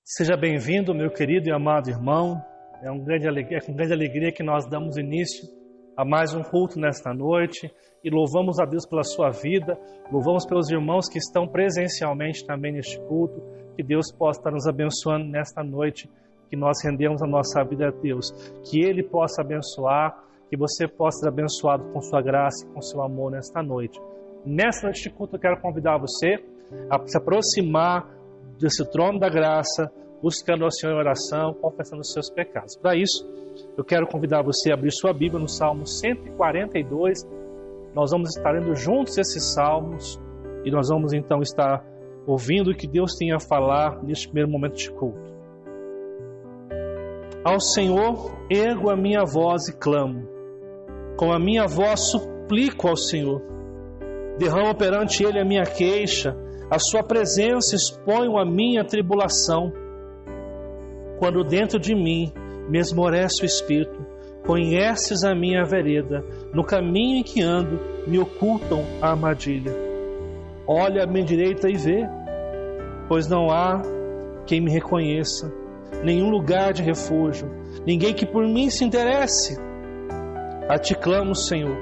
Seja bem-vindo, meu querido e amado irmão. É com grande alegria que nós damos início a mais um culto nesta noite e louvamos a Deus pela sua vida, louvamos pelos irmãos que estão presencialmente também neste culto, que Deus possa estar nos abençoando nesta noite, que nós rendemos a nossa vida a Deus, que Ele possa abençoar, que você possa ser abençoado com sua graça e com seu amor nesta noite. Nesta noite de culto eu quero convidar você a se aproximar desse trono da graça, buscando ao Senhor em oração, confessando os seus pecados. Para isso, eu quero convidar você a abrir sua Bíblia no Salmo 142. Nós vamos estar lendo juntos esses salmos e nós vamos então estar ouvindo o que Deus tem a falar neste primeiro momento de culto. Ao Senhor ergo a minha voz e clamo, com a minha voz suplico ao Senhor. Derramo perante Ele a minha queixa, a sua presença exponho a minha tribulação. Quando dentro de mim me esmorece o espírito, conheces a minha vereda, no caminho em que ando me ocultam a armadilha. Olha à minha direita e vê, pois não há quem me reconheça, nenhum lugar de refúgio, ninguém que por mim se interesse. A ti clamo, Senhor,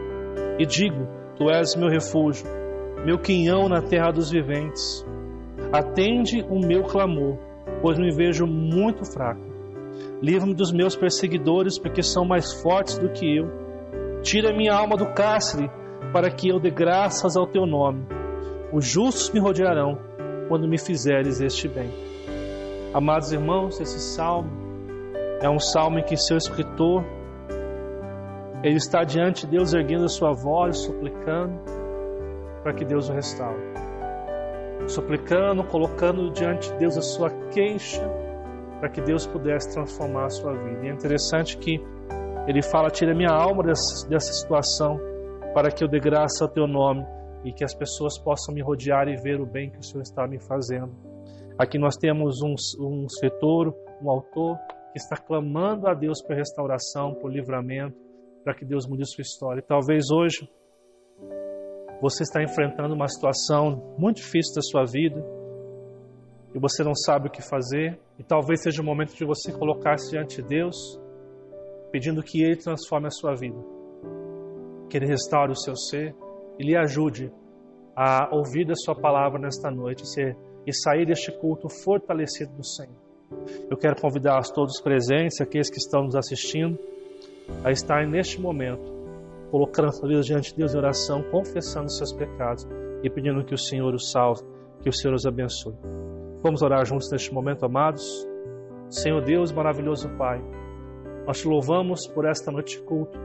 e digo, tu és meu refúgio, meu quinhão na terra dos viventes. Atende o meu clamor, pois me vejo muito fraco. Livra-me dos meus perseguidores, porque são mais fortes do que eu. Tira minha alma do cárcere, para que eu dê graças ao teu nome. Os justos me rodearão, quando me fizeres este bem. Amados irmãos, esse salmo é um salmo em que seu escritor, ele está diante de Deus erguendo a sua voz, suplicando para que Deus o restaure. Suplicando, colocando diante de Deus a sua queixa, para que Deus pudesse transformar a sua vida. E é interessante que ele fala, tira minha alma dessa situação, para que eu dê graça ao teu nome, e que as pessoas possam me rodear e ver o bem que o Senhor está me fazendo. Aqui nós temos um escritor, um autor, que está clamando a Deus por restauração, por livramento, para que Deus mude sua história. E talvez hoje você está enfrentando uma situação muito difícil da sua vida e você não sabe o que fazer, e talvez seja o momento de você colocar-se diante de Deus, pedindo que Ele transforme a sua vida, que Ele restaure o seu ser e lhe ajude a ouvir a sua palavra nesta noite e sair deste culto fortalecido do Senhor. Eu quero convidar a todos os presentes, aqueles que estão nos assistindo, a estar neste momento colocando a sua vida diante de Deus em oração, confessando os seus pecados e pedindo que o Senhor os salve, que o Senhor os abençoe. Vamos orar juntos neste momento, amados. Senhor Deus, maravilhoso Pai, nós te louvamos por esta noite de culto,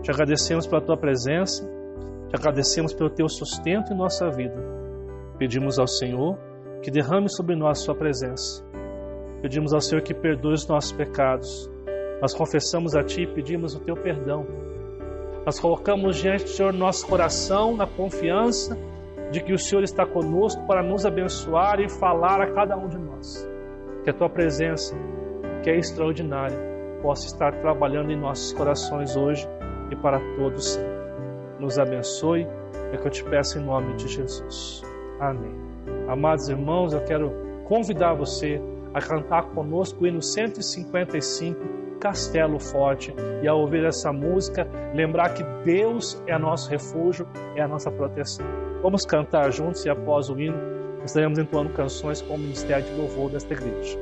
te agradecemos pela tua presença, te agradecemos pelo teu sustento em nossa vida. Pedimos ao Senhor que derrame sobre nós sua presença. Pedimos ao Senhor que perdoe os nossos pecados. Nós confessamos a Ti e pedimos o Teu perdão. Nós colocamos diante do Senhor nosso coração na confiança de que o Senhor está conosco para nos abençoar e falar a cada um de nós. Que a Tua presença, que é extraordinária, possa estar trabalhando em nossos corações hoje e para todos sempre. Nos abençoe, é que eu te peço em nome de Jesus. Amém. Amados irmãos, eu quero convidar você a cantar conosco o hino 155, Castelo Forte, e ao ouvir essa música, lembrar que Deus é nosso refúgio, é a nossa proteção. Vamos cantar juntos e após o hino, estaremos entoando canções com o Ministério de Louvor desta igreja.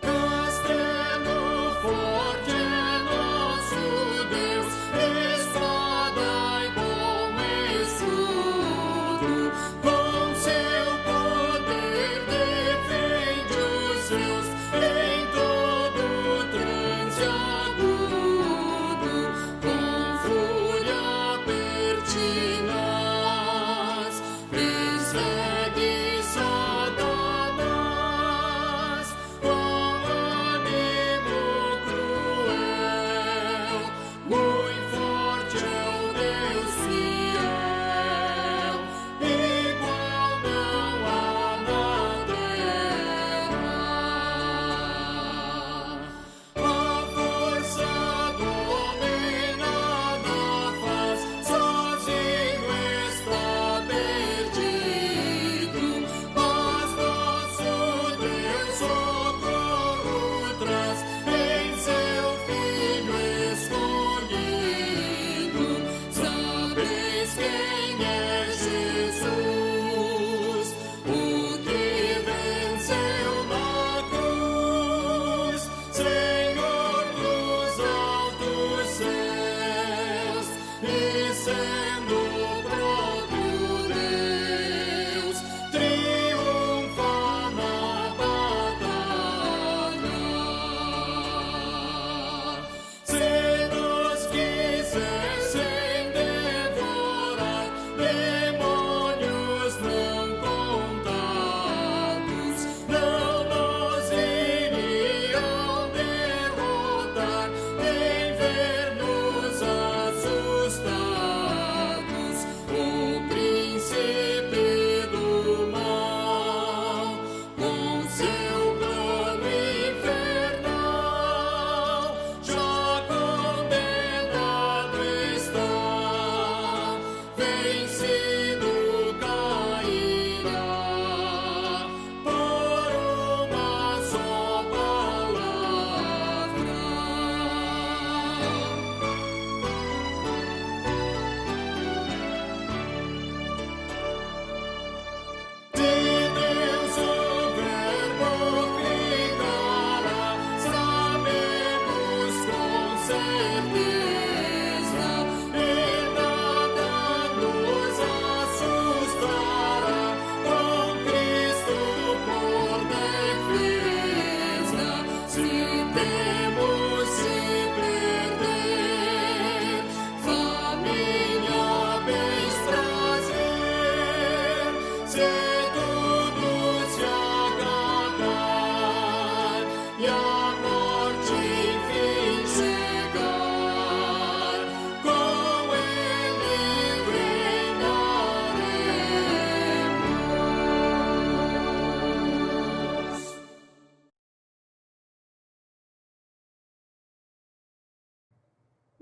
Castelo forte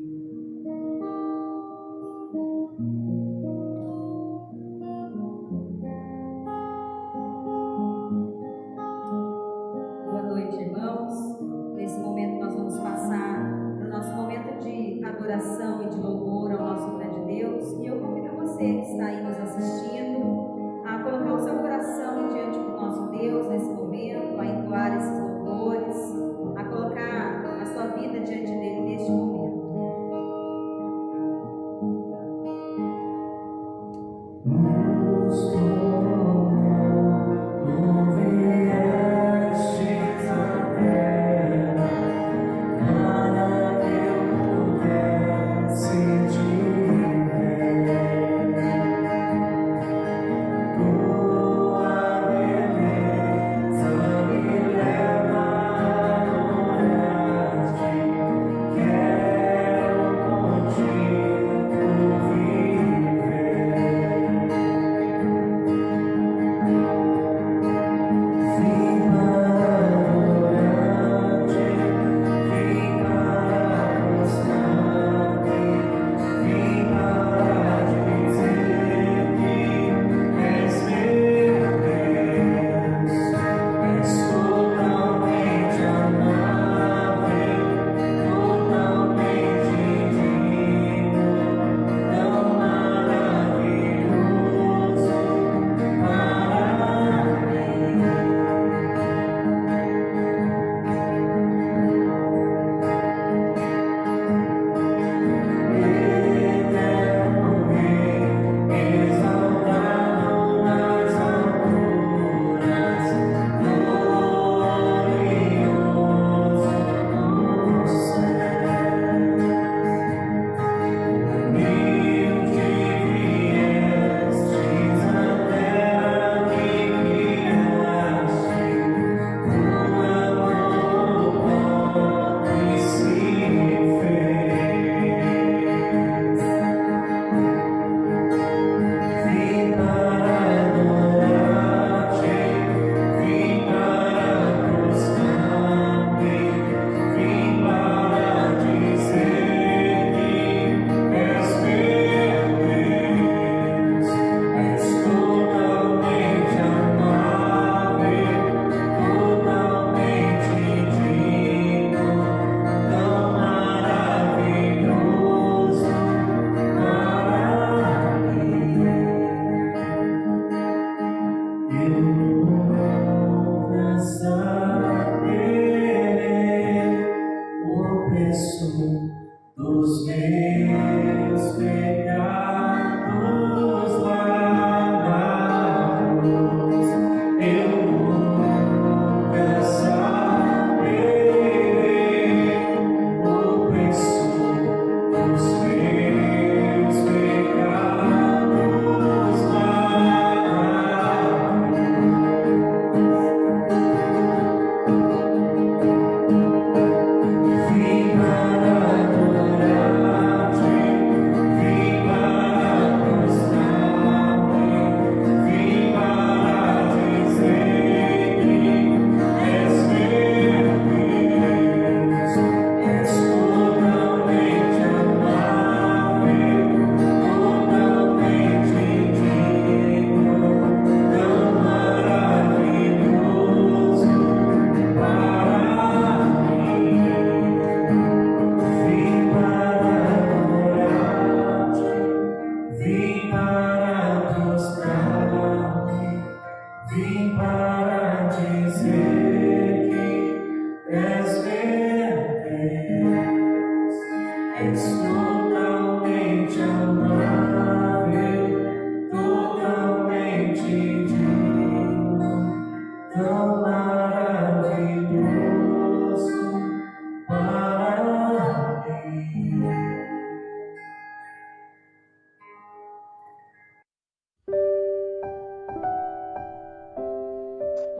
Boa noite, irmãos. Nesse momento nós vamos passar no nosso momento de adoração e de louvor ao nosso grande Deus. E eu convido você que está aí nos assistindo a colocar o seu coração diante do nosso Deus nesse momento, a entoar esses louvores, a colocar a sua vida diante dele neste momento.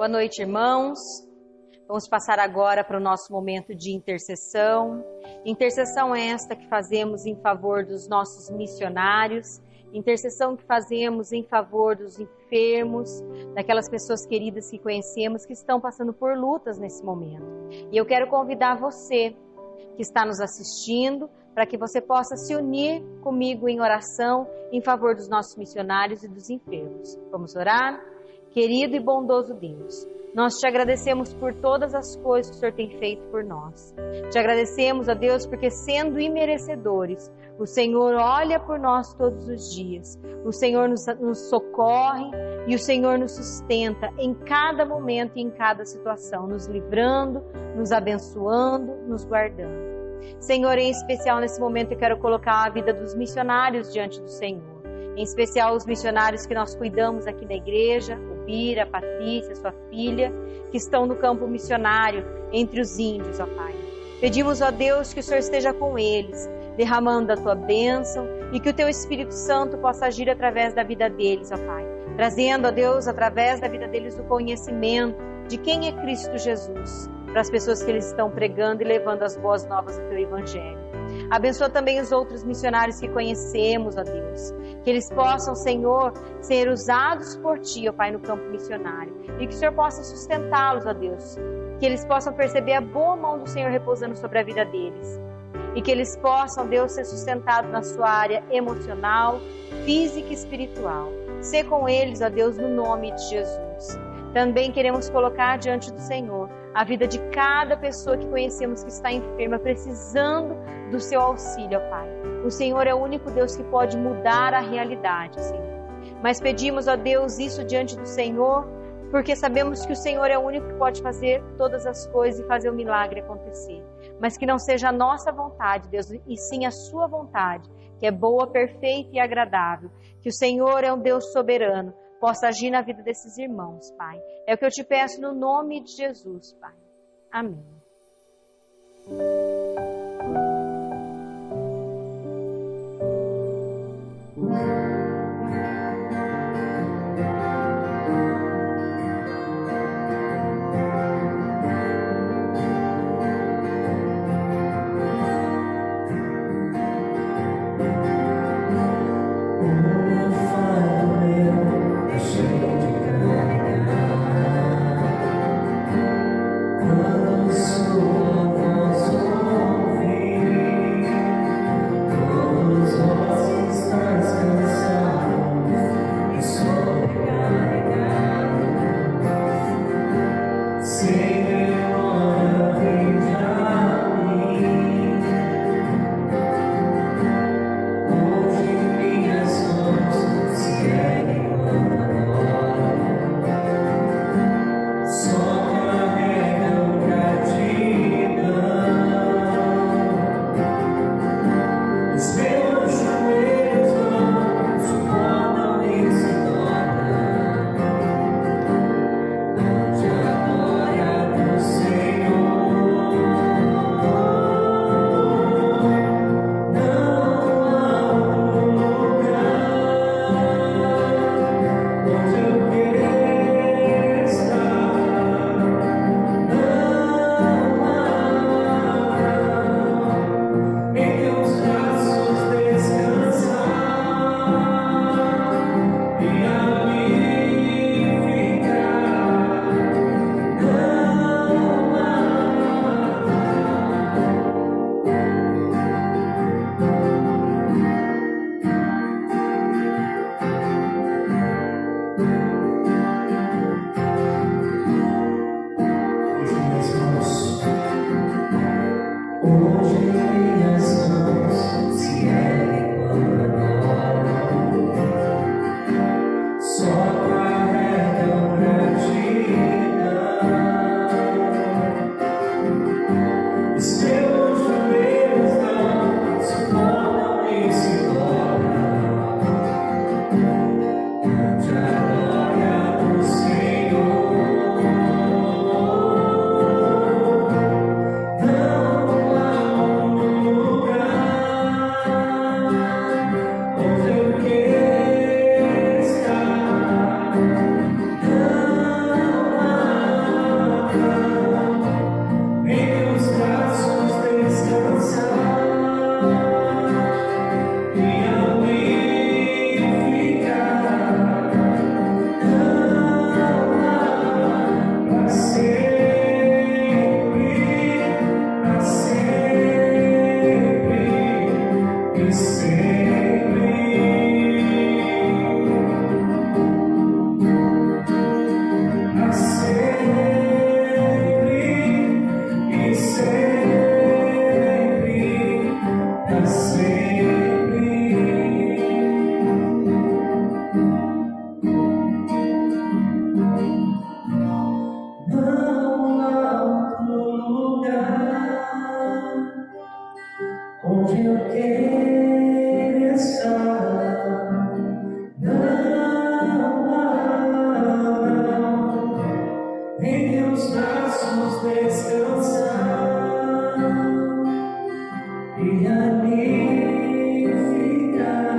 Boa noite, irmãos. Vamos passar agora para o nosso momento de intercessão. Intercessão esta que fazemos em favor dos nossos missionários, intercessão que fazemos em favor dos enfermos, daquelas pessoas queridas que conhecemos que estão passando por lutas nesse momento. E eu quero convidar você que está nos assistindo, para que você possa se unir comigo em oração em favor dos nossos missionários e dos enfermos. Vamos orar? Querido e bondoso Deus, nós te agradecemos por todas as coisas que o Senhor tem feito por nós. Te agradecemos, ó Deus, porque sendo imerecedores, o Senhor olha por nós todos os dias. O Senhor nos socorre e o Senhor nos sustenta em cada momento e em cada situação, nos livrando, nos abençoando, nos guardando. Senhor, em especial nesse momento eu quero colocar a vida dos missionários diante do Senhor. Em especial os missionários que nós cuidamos aqui na igreja, o Bira, a Patrícia, sua filha, que estão no campo missionário entre os índios, ó Pai. Pedimos, ó Deus, que o Senhor esteja com eles, derramando a tua bênção e que o teu Espírito Santo possa agir através da vida deles, ó Pai. Trazendo, ó Deus, através da vida deles o conhecimento de quem é Cristo Jesus, para as pessoas que eles estão pregando e levando as boas novas do teu Evangelho. Abençoa também os outros missionários que conhecemos, ó Deus. Que eles possam, Senhor, ser usados por Ti, ó Pai, no campo missionário. E que o Senhor possa sustentá-los, ó Deus. Que eles possam perceber a boa mão do Senhor repousando sobre a vida deles. E que eles possam, Deus, ser sustentados na sua área emocional, física e espiritual. Sê com eles, ó Deus, no nome de Jesus. Também queremos colocar diante do Senhor a vida de cada pessoa que conhecemos que está enferma, precisando do seu auxílio, ó Pai. O Senhor é o único Deus que pode mudar a realidade, Senhor. Mas pedimos, ó Deus, isso diante do Senhor, porque sabemos que o Senhor é o único que pode fazer todas as coisas e fazer o milagre acontecer. Mas que não seja a nossa vontade, Deus, e sim a sua vontade, que é boa, perfeita e agradável. Que o Senhor é um Deus soberano, possa agir na vida desses irmãos, Pai. É o que eu te peço no nome de Jesus, Pai. Amém. Sua voz onde eu quero estar. Não, em teus braços descansar e ali ficar.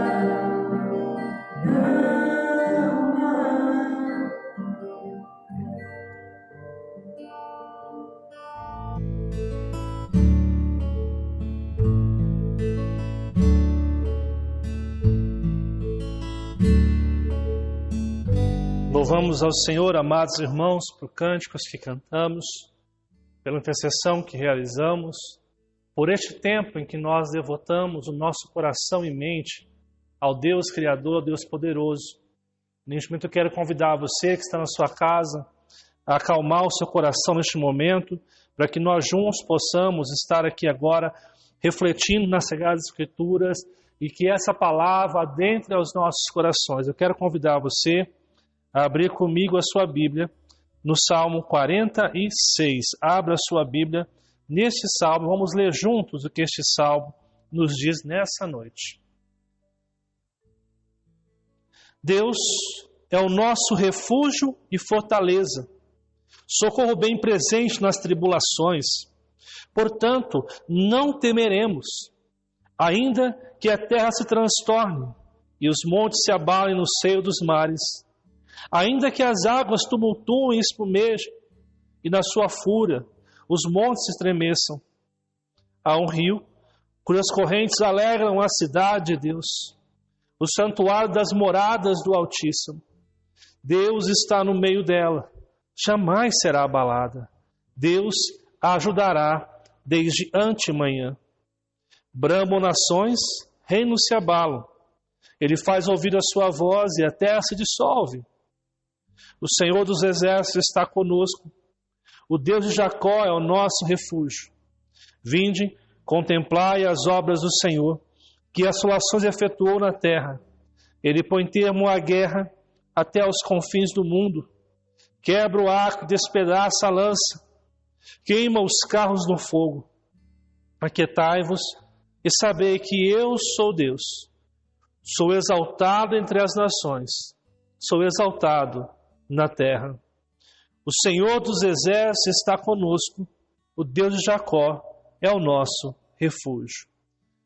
Louvamos ao Senhor, amados irmãos, por cânticos que cantamos, pela intercessão que realizamos, por este tempo em que nós devotamos o nosso coração e mente ao Deus Criador, Deus Poderoso. Neste momento eu quero convidar você que está na sua casa a acalmar o seu coração neste momento, para que nós juntos possamos estar aqui agora refletindo nas Sagradas Escrituras e que essa palavra adentre aos nossos corações. Eu quero convidar você a abrir comigo a sua Bíblia no Salmo 46. Abra a sua Bíblia neste Salmo. Vamos ler juntos o que este Salmo nos diz nessa noite. Deus é o nosso refúgio e fortaleza, socorro bem presente nas tribulações. Portanto, não temeremos, ainda que a terra se transtorne e os montes se abalem no seio dos mares, ainda que as águas tumultuem e espumejem, e na sua fúria os montes se estremeçam. Há um rio, cujas correntes alegram a cidade de Deus, o santuário das moradas do Altíssimo. Deus está no meio dela, jamais será abalada. Deus a ajudará desde antemanhã. Bramam nações, reinos se abalam. Ele faz ouvir a sua voz e a terra se dissolve. O Senhor dos Exércitos está conosco. O Deus de Jacó é o nosso refúgio. Vinde, contemplai as obras do Senhor, que assolações efetuou na terra. Ele põe termo à guerra até aos confins do mundo. Quebra o arco e despedaça a lança. Queima os carros no fogo. Aquietai-vos e sabei que eu sou Deus. Sou exaltado entre as nações. Sou exaltado na terra. O Senhor dos Exércitos está conosco. O Deus de Jacó é o nosso refúgio.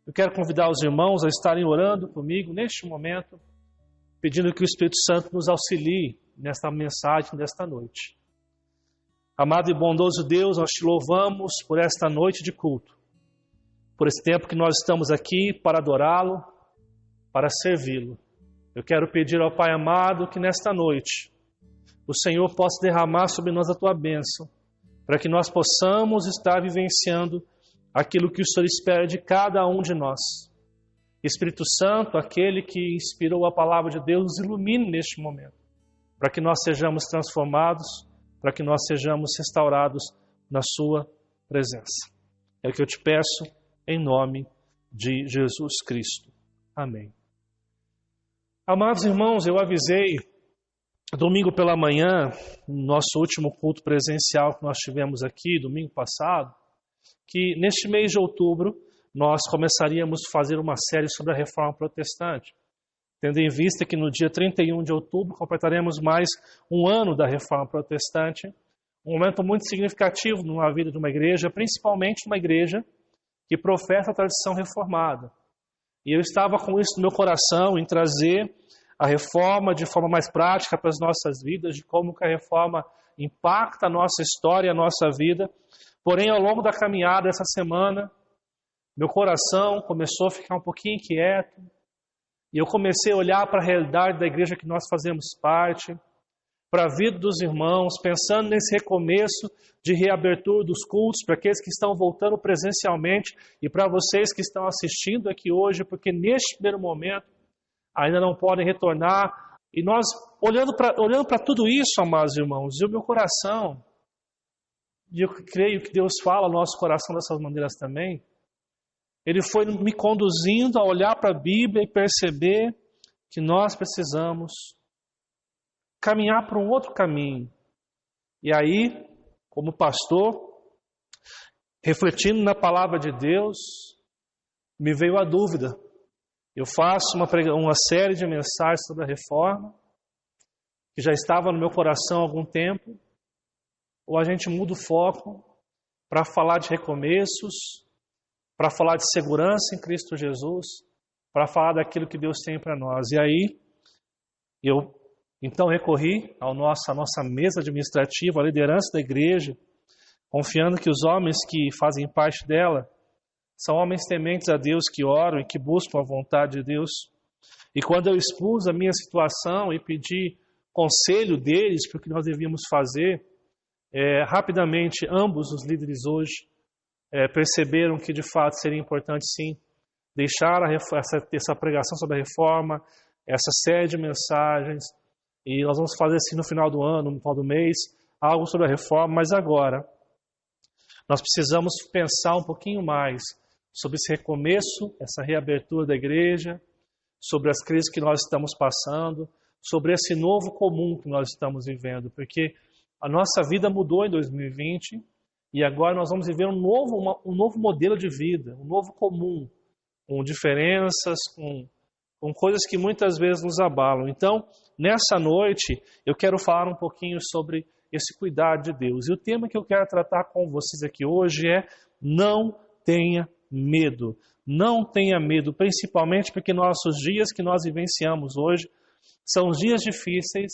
Eu quero convidar os irmãos a estarem orando comigo neste momento, pedindo que o Espírito Santo nos auxilie nesta mensagem desta noite. Amado e bondoso Deus, nós te louvamos por esta noite de culto, por esse tempo que nós estamos aqui para adorá-lo, para servi-lo. Eu quero pedir ao Pai amado que nesta noite o Senhor possa derramar sobre nós a tua bênção, para que nós possamos estar vivenciando aquilo que o Senhor espera de cada um de nós. Espírito Santo, aquele que inspirou a palavra de Deus, nos ilumine neste momento, para que nós sejamos transformados, para que nós sejamos restaurados na sua presença. É o que eu te peço em nome de Jesus Cristo. Amém. Amados irmãos, eu avisei domingo pela manhã, no nosso último culto presencial que nós tivemos aqui, domingo passado, que neste mês de outubro nós começaríamos a fazer uma série sobre a Reforma Protestante, tendo em vista que no dia 31 de outubro completaremos mais um ano da Reforma Protestante, um momento muito significativo na vida de uma igreja, principalmente uma igreja que professa a tradição reformada. E eu estava com isso no meu coração, em trazer a reforma de forma mais prática para as nossas vidas, de como que a reforma impacta a nossa história, a nossa vida. Porém, ao longo da caminhada essa semana, meu coração começou a ficar um pouquinho inquieto, e eu comecei a olhar para a realidade da igreja que nós fazemos parte, para a vida dos irmãos, pensando nesse recomeço de reabertura dos cultos, para aqueles que estão voltando presencialmente e para vocês que estão assistindo aqui hoje, porque neste primeiro momento ainda não podem retornar. E nós, olhando para tudo isso, amados irmãos, e o meu coração, e eu creio que Deus fala ao nosso coração dessas maneiras também, Ele foi me conduzindo a olhar para a Bíblia e perceber que nós precisamos caminhar para um outro caminho. E aí, como pastor, refletindo na palavra de Deus, me veio a dúvida. Eu faço uma série de mensagens sobre a reforma, que já estava no meu coração há algum tempo, ou a gente muda o foco para falar de recomeços, para falar de segurança em Cristo Jesus, para falar daquilo que Deus tem para nós. E aí, eu então recorri à nossa mesa administrativa, à liderança da igreja, confiando que os homens que fazem parte dela são homens tementes a Deus, que oram e que buscam a vontade de Deus. E quando eu expus a minha situação e pedi conselho deles para o que nós devíamos fazer, rapidamente ambos os líderes hoje perceberam que de fato seria importante sim deixar essa pregação sobre a reforma, essa série de mensagens, e nós vamos fazer assim no final do ano, no final do mês, algo sobre a reforma, mas agora nós precisamos pensar um pouquinho mais sobre esse recomeço, essa reabertura da igreja, sobre as crises que nós estamos passando, sobre esse novo comum que nós estamos vivendo, porque a nossa vida mudou em 2020 e agora nós vamos viver um novo modelo de vida, um novo comum, com diferenças, com coisas que muitas vezes nos abalam. Então, nessa noite, eu quero falar um pouquinho sobre esse cuidado de Deus. E o tema que eu quero tratar com vocês aqui hoje é: não tenha medo. Não tenha medo, principalmente porque nossos dias que nós vivenciamos hoje são dias difíceis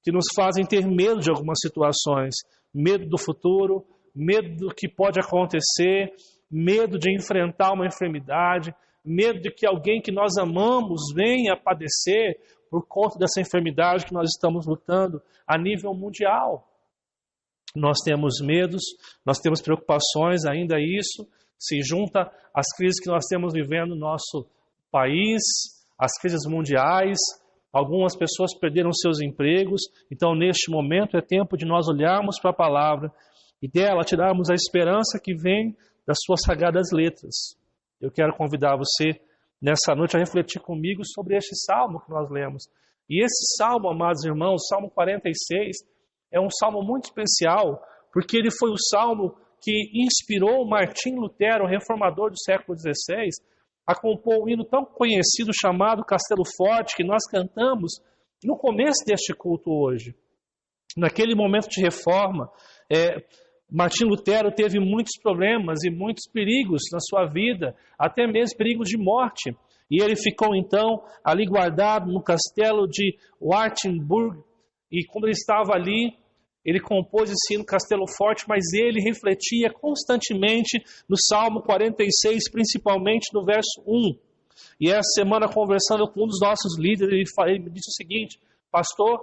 que nos fazem ter medo de algumas situações. Medo do futuro, medo do que pode acontecer, medo de enfrentar uma enfermidade, medo de que alguém que nós amamos venha a padecer por conta dessa enfermidade que nós estamos lutando a nível mundial. Nós temos medos, nós temos preocupações, ainda isso se junta às crises que nós temos vivendo no nosso país, as crises mundiais. Algumas pessoas perderam seus empregos, então neste momento é tempo de nós olharmos para a palavra e dela tirarmos a esperança que vem das suas sagradas letras. Eu quero convidar você nessa noite a refletir comigo sobre este salmo que nós lemos. E esse salmo, amados irmãos, o Salmo 46, é um salmo muito especial, porque ele foi o salmo que inspirou Martim Lutero, o reformador do século XVI, a compor um hino tão conhecido chamado Castelo Forte, que nós cantamos no começo deste culto hoje. Naquele momento de reforma, Martim Lutero teve muitos problemas e muitos perigos na sua vida, até mesmo perigos de morte. E ele ficou então ali guardado no castelo de Wartburg, e quando ele estava ali, ele compôs esse hino Castelo Forte, mas ele refletia constantemente no Salmo 46, principalmente no verso 1. E essa semana, conversando com um dos nossos líderes, ele me disse o seguinte: pastor,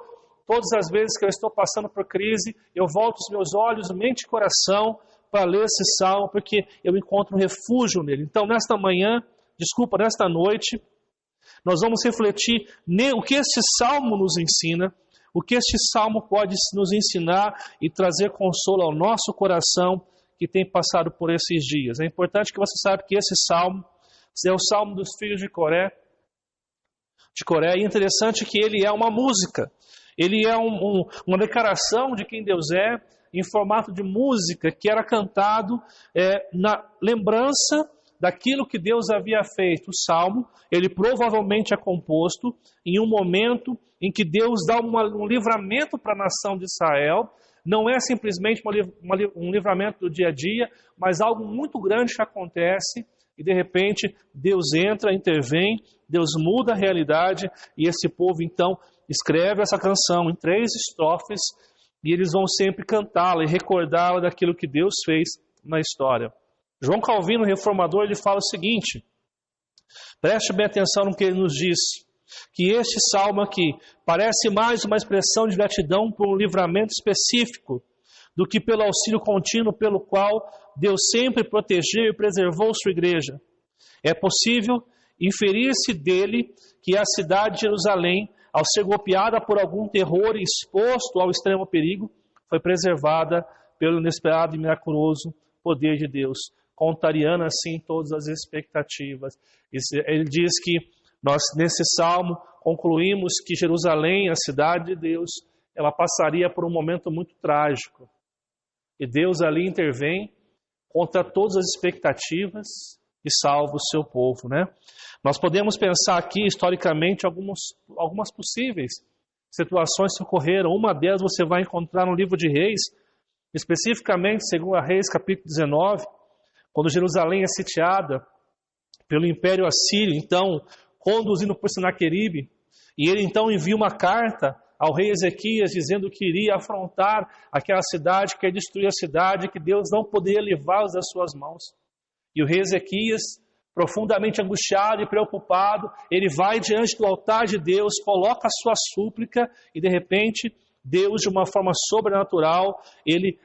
todas as vezes que eu estou passando por crise, eu volto os meus olhos, mente e coração para ler esse salmo, porque eu encontro um refúgio nele. Então, nesta noite, nós vamos refletir o que esse salmo nos ensina, o que este salmo pode nos ensinar e trazer consolo ao nosso coração que tem passado por esses dias. É importante que você saiba que esse salmo é o salmo dos filhos de Coré, e é interessante que ele é uma música. Ele é uma declaração de quem Deus é, em formato de música, que era cantado na lembrança daquilo que Deus havia feito. O Salmo, ele provavelmente é composto em um momento em que Deus dá um livramento para a nação de Israel. Não é simplesmente um livramento do dia a dia, mas algo muito grande que acontece e de repente Deus entra, intervém, Deus muda a realidade e esse povo então escreve essa canção em 3 estrofes e eles vão sempre cantá-la e recordá-la daquilo que Deus fez na história. João Calvino, reformador, ele fala o seguinte: preste bem atenção no que ele nos diz, que este salmo aqui parece mais uma expressão de gratidão por um livramento específico do que pelo auxílio contínuo pelo qual Deus sempre protegeu e preservou sua igreja. É possível inferir-se dele que a cidade de Jerusalém, ao ser golpeada por algum terror e exposto ao extremo perigo, foi preservada pelo inesperado e miraculoso poder de Deus, contrariando assim todas as expectativas. Ele diz que nós, nesse salmo, concluímos que Jerusalém, a cidade de Deus, ela passaria por um momento muito trágico. E Deus ali intervém contra todas as expectativas, e salva o seu povo, né? Nós podemos pensar aqui, historicamente, algumas possíveis situações que ocorreram. Uma delas você vai encontrar no livro de Reis, especificamente, segundo a Reis, capítulo 19, quando Jerusalém é sitiada pelo Império Assírio, então, conduzido por Senaqueribe, e ele então envia uma carta ao rei Ezequias dizendo que iria afrontar aquela cidade, que ia destruir a cidade, que Deus não poderia livrá-los das suas mãos. E o rei Ezequias, profundamente angustiado e preocupado, ele vai diante do altar de Deus, coloca a sua súplica e de repente Deus, de uma forma sobrenatural, ele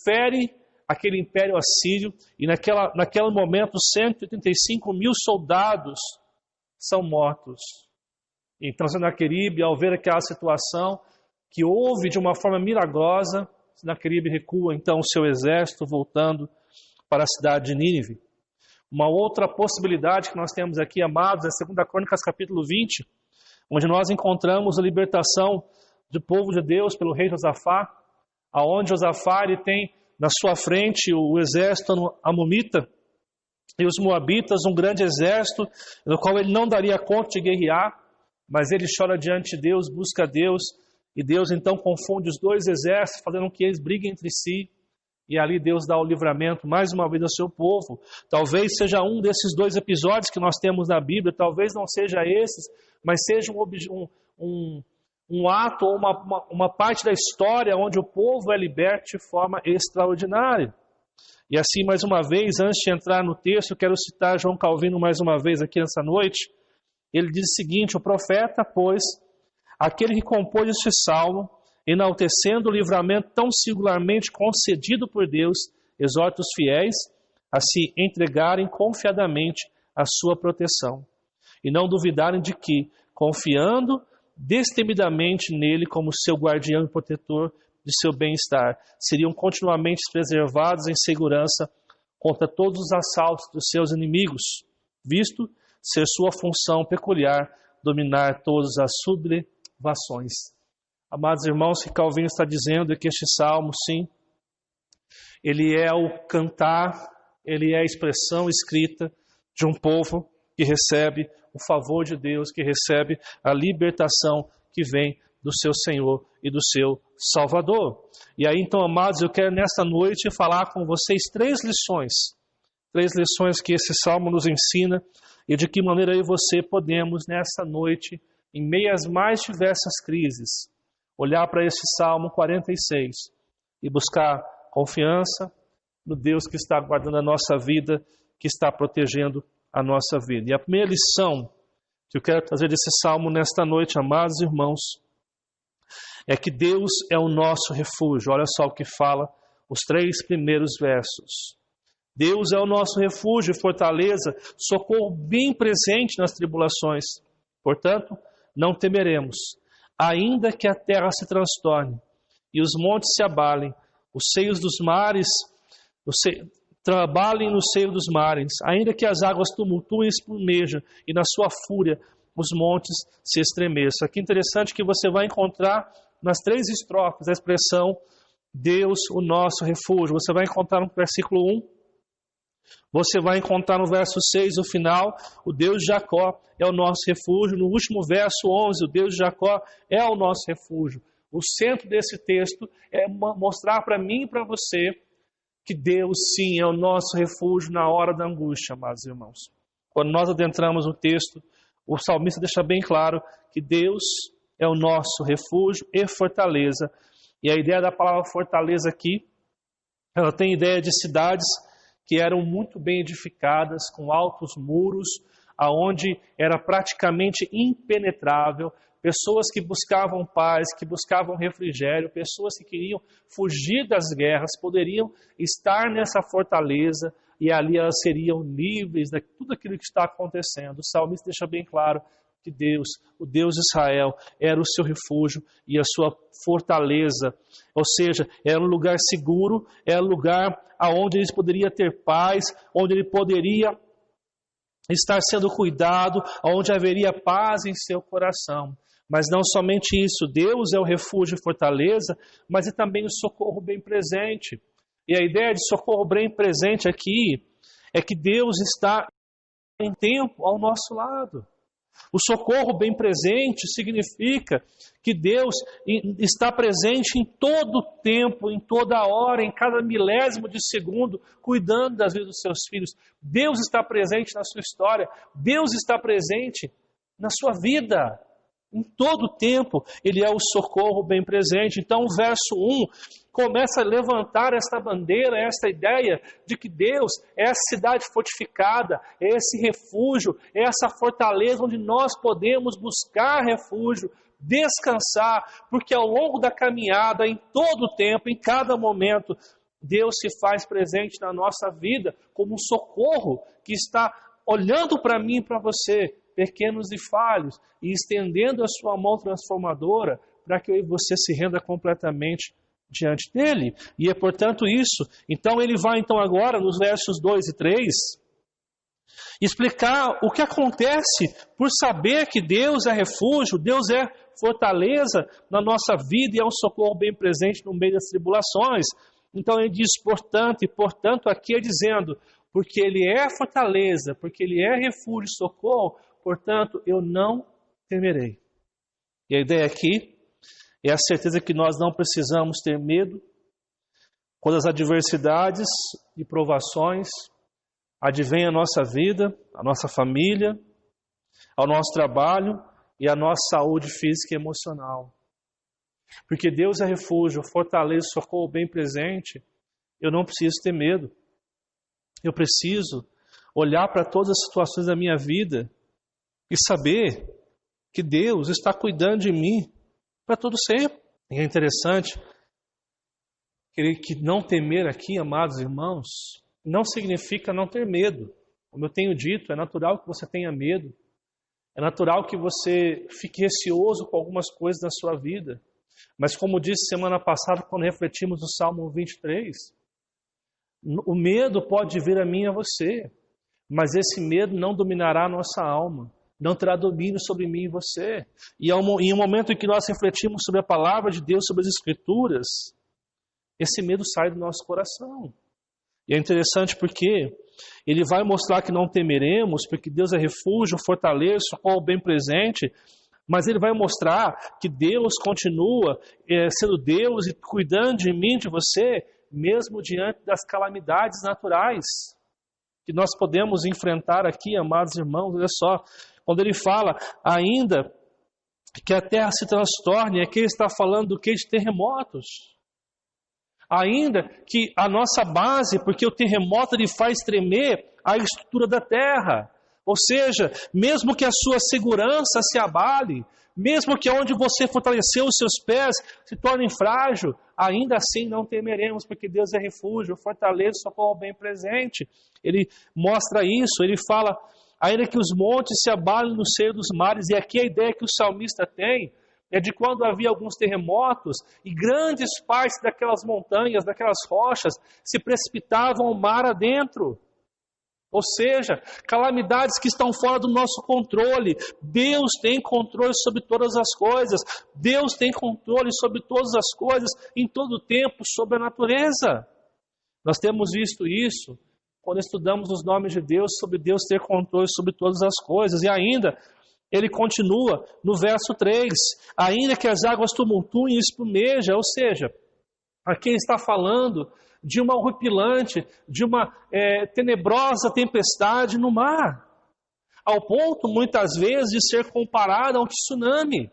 fere aquele império assírio e naquele momento 185 mil soldados são mortos. Então Senaqueribe, ao ver aquela situação que houve de uma forma milagrosa, Senaqueribe recua então o seu exército voltando para a cidade de Nínive. Uma outra possibilidade que nós temos aqui, amados, é 2 Crônicas capítulo 20, onde nós encontramos a libertação do povo de Deus pelo rei Josafá, aonde Josafá ele tem na sua frente o exército amonita e os moabitas, um grande exército, no qual ele não daria conta de guerrear, mas ele chora diante de Deus, busca Deus, e Deus então confunde os dois exércitos, fazendo com que eles briguem entre si, e ali Deus dá o livramento mais uma vez ao seu povo. Talvez seja um desses dois episódios que nós temos na Bíblia, talvez não seja esses, mas seja um ato ou uma parte da história onde o povo é liberto de forma extraordinária. E assim, mais uma vez, antes de entrar no texto, eu quero citar João Calvino mais uma vez aqui nessa noite. Ele diz o seguinte: o profeta, pois, aquele que compôs este salmo, enaltecendo o livramento tão singularmente concedido por Deus, exorta os fiéis a se entregarem confiadamente à sua proteção, e não duvidarem de que, confiando destemidamente nele como seu guardião e protetor de seu bem-estar, seriam continuamente preservados em segurança contra todos os assaltos dos seus inimigos, visto ser sua função peculiar dominar todas as sublevações. Amados irmãos, o que Calvino está dizendo é que este salmo, sim, ele é o cantar, ele é a expressão escrita de um povo que recebe o favor de Deus, que recebe a libertação que vem do seu Senhor e do seu Salvador. E aí, então, amados, eu quero nesta noite falar com vocês três lições que esse salmo nos ensina e de que maneira eu e você podemos, nessa noite, em meio às mais diversas crises, olhar para este Salmo 46 e buscar confiança no Deus que está guardando a nossa vida, que está protegendo a nossa vida. E a primeira lição que eu quero trazer desse Salmo nesta noite, amados irmãos, é que Deus é o nosso refúgio. Olha só o que fala os 3 primeiros versos. Deus é o nosso refúgio e fortaleza, socorro bem presente nas tribulações. Portanto, não temeremos, ainda que a terra se transtorne e os montes se abalem, os seios dos mares trabalhem no seio dos mares, ainda que as águas tumultuem e espumejam e na sua fúria os montes se estremeçam. Aqui é interessante que você vai encontrar nas 3 estrofes a expressão Deus, o nosso refúgio. Você vai encontrar no versículo 1, você vai encontrar no verso 6, o final, o Deus de Jacó é o nosso refúgio. No último verso 11, o Deus de Jacó é o nosso refúgio. O centro desse texto é mostrar para mim e para você que Deus, sim, é o nosso refúgio na hora da angústia, amados irmãos. Quando nós adentramos o texto, o salmista deixa bem claro que Deus é o nosso refúgio e fortaleza. E a ideia da palavra fortaleza aqui, ela tem ideia de cidades que eram muito bem edificadas, com altos muros, aonde era praticamente impenetrável, pessoas que buscavam paz, que buscavam refrigério, pessoas que queriam fugir das guerras, poderiam estar nessa fortaleza e ali elas seriam livres de tudo aquilo que está acontecendo. O salmista deixa bem claro que Deus, o Deus de Israel, era o seu refúgio e a sua fortaleza. Ou seja, era um lugar seguro, era um lugar onde ele poderia ter paz, onde ele poderia estar sendo cuidado, onde haveria paz em seu coração. Mas não somente isso, Deus é o refúgio e fortaleza, mas é também o socorro bem presente. E a ideia de socorro bem presente aqui é que Deus está em tempo ao nosso lado. O socorro bem presente significa que Deus está presente em todo o tempo, em toda hora, em cada milésimo de segundo, cuidando das vidas dos seus filhos. Deus está presente na sua história. Deus está presente na sua vida. Em todo o tempo, Ele é o socorro bem presente. Então, o verso 1 começa a levantar esta bandeira, esta ideia de que Deus é a cidade fortificada, é esse refúgio, é essa fortaleza onde nós podemos buscar refúgio, descansar, porque ao longo da caminhada, em todo o tempo, em cada momento, Deus se faz presente na nossa vida como um socorro que está olhando para mim e para você, pequenos e falhos, e estendendo a sua mão transformadora para que eu e você se renda completamente diante dele. E é portanto isso. Então ele vai então agora nos versos 2 e 3 explicar o que acontece por saber que Deus é refúgio, Deus é fortaleza na nossa vida e é um socorro bem presente no meio das tribulações. Então ele diz portanto, e portanto aqui é dizendo, porque ele é fortaleza, porque ele é refúgio e socorro, portanto eu não temerei. E a ideia aqui é a certeza que nós não precisamos ter medo quando as adversidades e provações advêm à nossa vida, à nossa família, ao nosso trabalho e à nossa saúde física e emocional. Porque Deus é refúgio, fortaleza, socorro bem presente, eu não preciso ter medo. Eu preciso olhar para todas as situações da minha vida e saber que Deus está cuidando de mim para todo sempre. E é interessante que não temer aqui, amados irmãos, não significa não ter medo. Como eu tenho dito, é natural que você tenha medo. É natural que você fique receoso com algumas coisas da sua vida. Mas como disse semana passada, quando refletimos no Salmo 23, o medo pode vir a mim e a você, mas esse medo não dominará a nossa alma, não terá domínio sobre mim e você. E em um momento em que nós refletimos sobre a palavra de Deus, sobre as Escrituras, esse medo sai do nosso coração. E é interessante porque ele vai mostrar que não temeremos, porque Deus é refúgio, fortaleza, socorro bem presente, mas ele vai mostrar que Deus continua sendo Deus e cuidando de mim, de você, mesmo diante das calamidades naturais que nós podemos enfrentar aqui, amados irmãos. Olha só, quando ele fala ainda que a terra se transtorne, aqui ele está falando do que? De terremotos. Ainda que a nossa base, porque o terremoto ele faz tremer a estrutura da terra. Ou seja, mesmo que a sua segurança se abale, mesmo que onde você fortaleceu os seus pés se torne frágil, ainda assim não temeremos, porque Deus é refúgio, fortaleza, socorro bem presente. Ele mostra isso, ele fala, ainda que os montes se abalem no seio dos mares, e aqui a ideia que o salmista tem é de quando havia alguns terremotos e grandes partes daquelas montanhas, daquelas rochas, se precipitavam ao mar adentro. Ou seja, calamidades que estão fora do nosso controle. Deus tem controle sobre todas as coisas. Deus tem controle sobre todas as coisas, em todo o tempo, sobre a natureza. Nós temos visto isso quando estudamos os nomes de Deus, sobre Deus ter controle sobre todas as coisas. E ainda, ele continua no verso 3, ainda que as águas tumultuem e espumeja, ou seja, aqui ele está falando de uma horripilante, de uma tenebrosa tempestade no mar, ao ponto, muitas vezes, de ser comparada a um tsunami.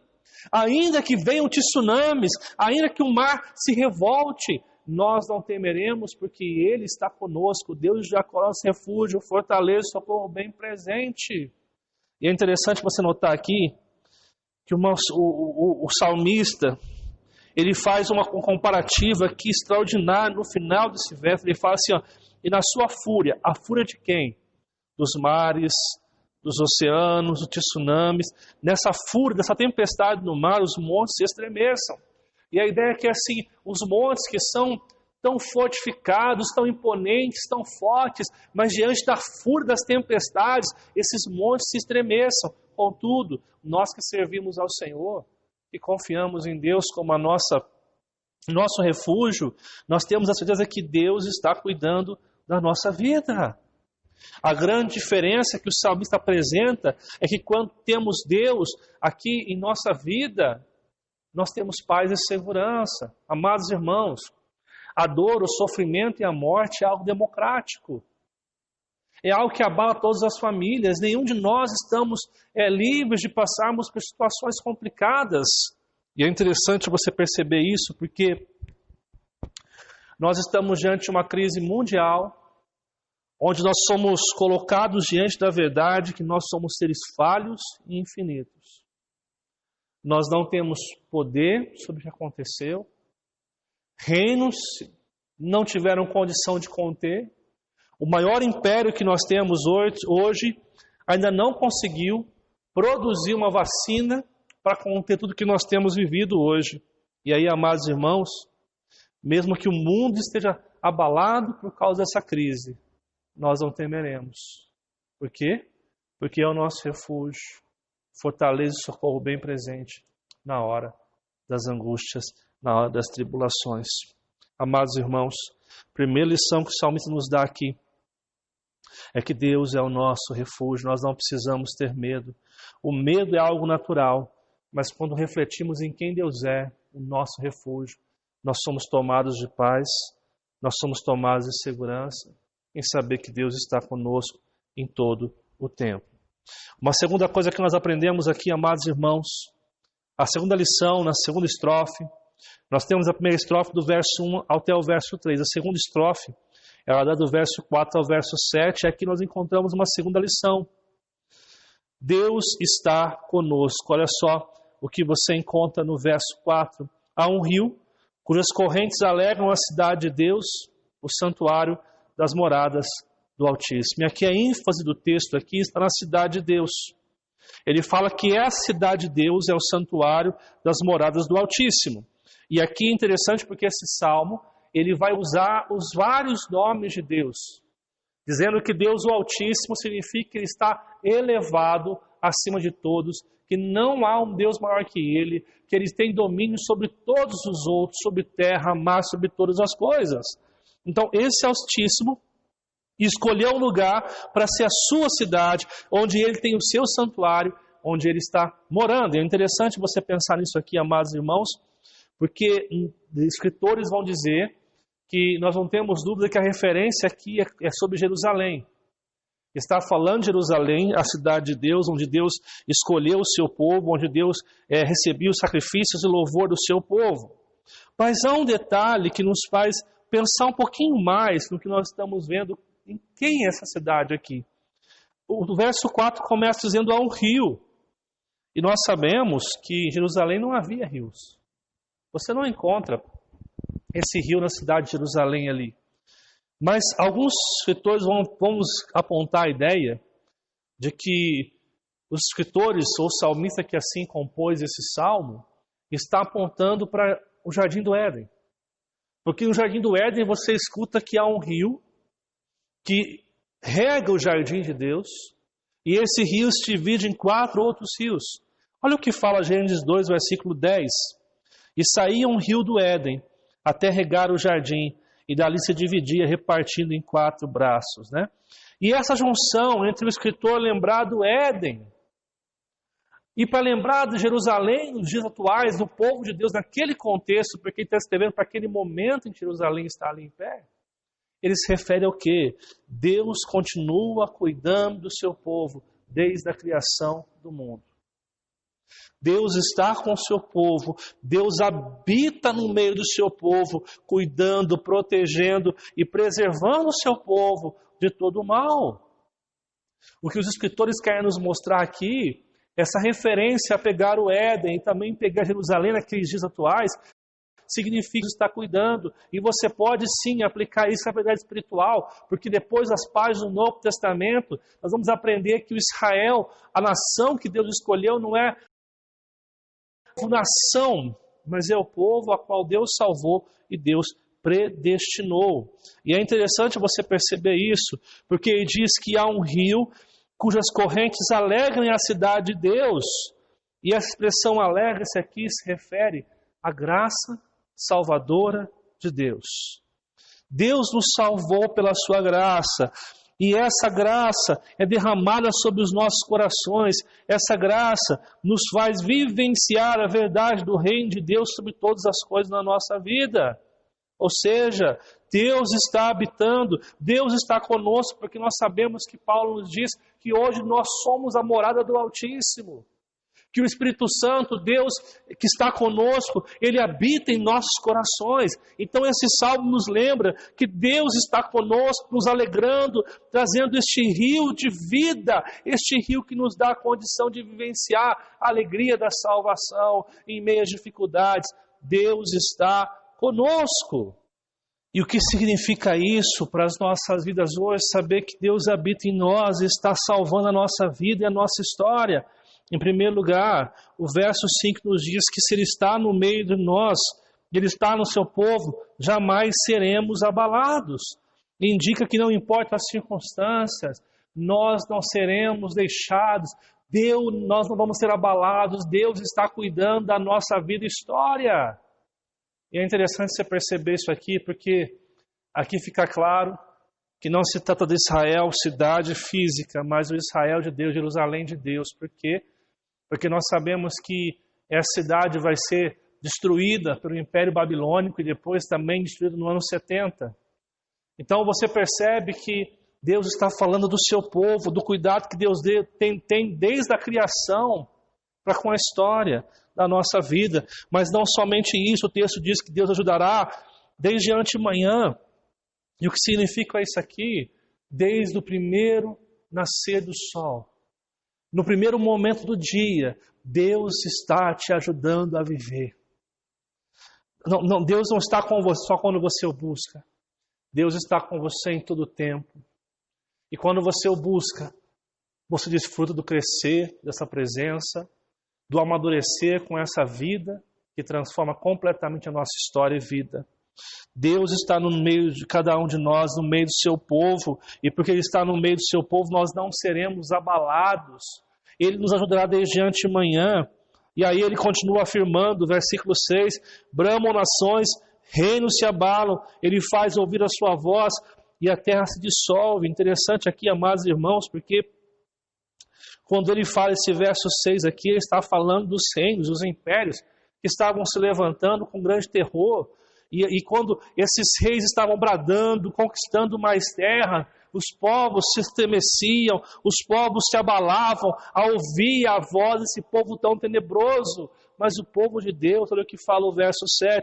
Ainda que venham tsunamis, ainda que o mar se revolte, nós não temeremos, porque Ele está conosco, Deus de Jacó, nosso refúgio, fortaleza, socorro bem presente. E é interessante você notar aqui que o salmista, ele faz uma comparativa aqui extraordinária no final desse verso. Ele fala assim, ó, e na sua fúria, a fúria de quem? Dos mares, dos oceanos, dos tsunamis. Nessa fúria, dessa tempestade no mar, os montes se estremeçam. E a ideia é que assim, os montes que são tão fortificados, tão imponentes, tão fortes, mas diante da fúria das tempestades, esses montes se estremeçam. Contudo, nós que servimos ao Senhor, e confiamos em Deus como nosso refúgio, nós temos a certeza que Deus está cuidando da nossa vida. A grande diferença que o salmista apresenta é que quando temos Deus aqui em nossa vida, nós temos paz e segurança. Amados irmãos, a dor, o sofrimento e a morte é algo democrático. É algo que abala todas as famílias. Nenhum de nós estamos livres de passarmos por situações complicadas. E é interessante você perceber isso, porque nós estamos diante de uma crise mundial, onde nós somos colocados diante da verdade que nós somos seres falhos e infinitos. Nós não temos poder sobre o que aconteceu. Reinos não tiveram condição de conter. O maior império que nós temos hoje ainda não conseguiu produzir uma vacina para conter tudo que nós temos vivido hoje. E aí, amados irmãos, mesmo que o mundo esteja abalado por causa dessa crise, nós não temeremos. Por quê? Porque é o nosso refúgio, fortaleza e socorro bem presente na hora das angústias, na hora das tribulações. Amados irmãos, a primeira lição que o salmista nos dá aqui é que Deus é o nosso refúgio, nós não precisamos ter medo. O medo é algo natural, mas quando refletimos em quem Deus é, o nosso refúgio, nós somos tomados de paz, nós somos tomados de segurança, em saber que Deus está conosco em todo o tempo. Uma segunda coisa que nós aprendemos aqui, amados irmãos, a segunda lição, na segunda estrofe, nós temos a primeira estrofe do verso 1 até o verso 3. A segunda estrofe, ela dá do verso 4 ao verso 7, e aqui nós encontramos uma segunda lição. Deus está conosco. Olha só o que você encontra no verso 4. Há um rio, cujas correntes alegram a cidade de Deus, o santuário das moradas do Altíssimo. E aqui a ênfase do texto aqui está na cidade de Deus. Ele fala que a cidade de Deus é o santuário das moradas do Altíssimo. E aqui é interessante porque esse salmo, ele vai usar os vários nomes de Deus, dizendo que Deus o Altíssimo significa que Ele está elevado acima de todos, que não há um Deus maior que Ele, que Ele tem domínio sobre todos os outros, sobre terra, mar, sobre todas as coisas. Então esse Altíssimo escolheu um lugar para ser a sua cidade, onde Ele tem o seu santuário, onde Ele está morando. E é interessante você pensar nisso aqui, amados irmãos, porque escritores vão dizer que nós não temos dúvida que a referência aqui é sobre Jerusalém. Está falando de Jerusalém, a cidade de Deus, onde Deus escolheu o seu povo, onde Deus recebia os sacrifícios e louvor do seu povo. Mas há um detalhe que nos faz pensar um pouquinho mais no que nós estamos vendo, em quem é essa cidade aqui. O verso 4 começa dizendo há um rio. E nós sabemos que em Jerusalém não havia rios. Você não encontra esse rio na cidade de Jerusalém ali. Mas alguns escritores vão apontar a ideia de que os escritores ou o salmista que assim compôs esse salmo está apontando para o Jardim do Éden. Porque no Jardim do Éden você escuta que há um rio que rega o jardim de Deus e esse rio se divide em 4 outros rios. Olha o que fala Gênesis 2, versículo 10. E saía um rio do Éden até regar o jardim, e dali se dividia, repartindo em 4 braços. Né? E essa junção entre o escritor lembrar do Éden e para lembrar de Jerusalém nos dias atuais, do povo de Deus naquele contexto, porque ele está escrevendo para aquele momento em que Jerusalém está ali em pé, ele se refere ao quê? Deus continua cuidando do seu povo desde a criação do mundo. Deus está com o seu povo, Deus habita no meio do seu povo, cuidando, protegendo e preservando o seu povo de todo o mal. O que os escritores querem nos mostrar aqui, essa referência a pegar o Éden e também pegar Jerusalém naqueles dias atuais, significa estar cuidando, e você pode sim aplicar isso à verdade espiritual, porque depois das páginas do Novo Testamento, nós vamos aprender que o Israel, a nação que Deus escolheu, não é nação, mas é o povo a qual Deus salvou e Deus predestinou. E é interessante você perceber isso, porque ele diz que há um rio cujas correntes alegrem a cidade de Deus. E a expressão alegre-se aqui se refere à graça salvadora de Deus. Deus nos salvou pela sua graça. E essa graça é derramada sobre os nossos corações. Essa graça nos faz vivenciar a verdade do reino de Deus sobre todas as coisas na nossa vida. Ou seja, Deus está habitando, Deus está conosco, porque nós sabemos que Paulo nos diz que hoje nós somos a morada do Altíssimo. Que o Espírito Santo, Deus que está conosco, Ele habita em nossos corações. Então esse salmo nos lembra que Deus está conosco, nos alegrando, trazendo este rio de vida, este rio que nos dá a condição de vivenciar a alegria da salvação em meio às dificuldades. Deus está conosco. E o que significa isso para as nossas vidas hoje? Saber que Deus habita em nós e está salvando a nossa vida e a nossa história. Em primeiro lugar, o verso 5 nos diz que se Ele está no meio de nós, Ele está no seu povo, jamais seremos abalados. Indica que não importa as circunstâncias, nós não seremos deixados, nós não vamos ser abalados, Deus está cuidando da nossa vida e história. E é interessante você perceber isso aqui, porque aqui fica claro que não se trata de Israel, cidade física, mas o Israel de Deus, Jerusalém de Deus. Por quê? Porque nós sabemos que essa cidade vai ser destruída pelo Império Babilônico e depois também destruída no ano 70. Então você percebe que Deus está falando do seu povo, do cuidado que Deus tem desde a criação para com a história da nossa vida. Mas não somente isso, o texto diz que Deus ajudará desde antemanhã. E o que significa isso aqui? Desde o primeiro nascer do sol. No primeiro momento do dia, Deus está te ajudando a viver. Deus não está com você só quando você o busca. Deus está com você em todo o tempo. E quando você o busca, você desfruta do crescer dessa presença, do amadurecer com essa vida que transforma completamente a nossa história e vida. Deus está no meio de cada um de nós, no meio do seu povo, e porque Ele está no meio do seu povo, nós não seremos abalados. Ele nos ajudará desde antemanhã. E aí ele continua afirmando, versículo 6, bramam nações, reinos se abalam, Ele faz ouvir a sua voz e a terra se dissolve. Interessante aqui, amados irmãos, porque quando ele fala esse verso 6 aqui, ele está falando dos reinos, dos impérios, que estavam se levantando com grande terror. E quando esses reis estavam bradando, conquistando mais terra, os povos se estremeciam, os povos se abalavam ao ouvir a voz desse povo tão tenebroso. Mas o povo de Deus, olha o que fala o verso 7,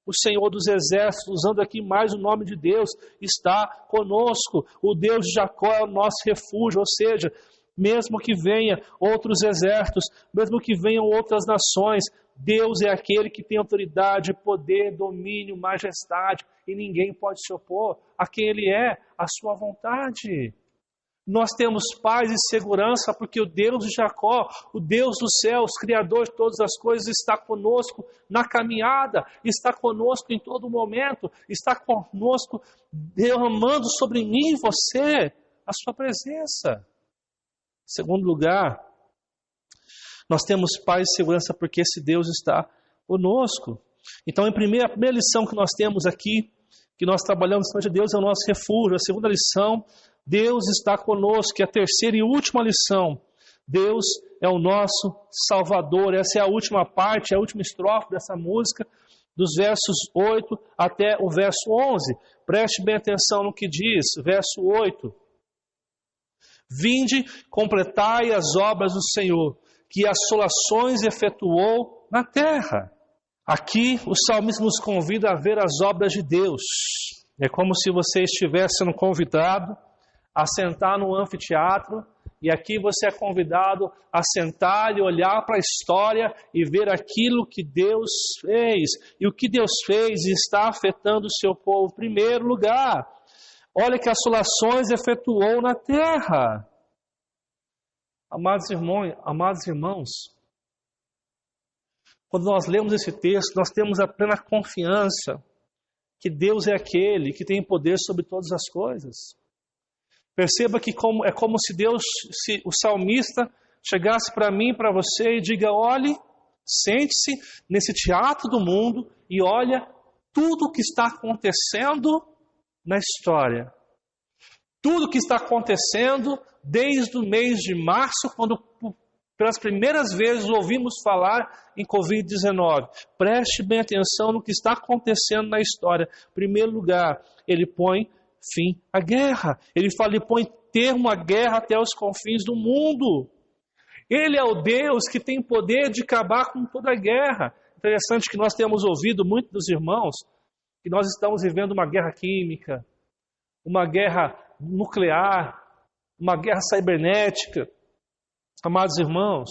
o Senhor dos Exércitos, usando aqui mais o nome de Deus, está conosco. O Deus de Jacó é o nosso refúgio, ou seja, mesmo que venham outros exércitos, mesmo que venham outras nações, Deus é aquele que tem autoridade, poder, domínio, majestade, e ninguém pode se opor a quem Ele é, a sua vontade. Nós temos paz e segurança porque o Deus de Jacó, o Deus dos céus, Criador de todas as coisas, está conosco na caminhada, está conosco em todo momento, está conosco derramando sobre mim e você a sua presença. Em segundo lugar, nós temos paz e segurança porque esse Deus está conosco. Então, a primeira lição que nós temos aqui, que nós trabalhamos diante de Deus, é o nosso refúgio. A segunda lição, Deus está conosco. E a terceira e última lição, Deus é o nosso Salvador. Essa é a última parte, a última estrofe dessa música, dos versos 8 até o verso 11. Preste bem atenção no que diz, verso 8. Vinde, completai as obras do Senhor, que assolações efetuou na terra. Aqui o salmista nos convida a ver as obras de Deus. É como se você estivesse sendo convidado a sentar no anfiteatro, e aqui você é convidado a sentar e olhar para a história e ver aquilo que Deus fez. E o que Deus fez está afetando o seu povo. Em primeiro lugar, olha que assolações efetuou na terra. Amados irmãos, quando nós lemos esse texto, nós temos a plena confiança que Deus é aquele que tem poder sobre todas as coisas. Perceba que é como se o salmista chegasse para mim e para você e diga, olhe, sente-se nesse teatro do mundo e olha tudo o que está acontecendo na história. tudo que está acontecendo desde o mês de março, quando pelas primeiras vezes ouvimos falar em Covid-19. Preste bem atenção no que está acontecendo na história. Em primeiro lugar, ele põe fim à guerra. Ele põe termo à guerra até os confins do mundo. Ele é o Deus que tem poder de acabar com toda a guerra. Interessante que nós temos ouvido muito dos irmãos que nós estamos vivendo uma guerra química, uma guerra nuclear, uma guerra cibernética. Amados irmãos,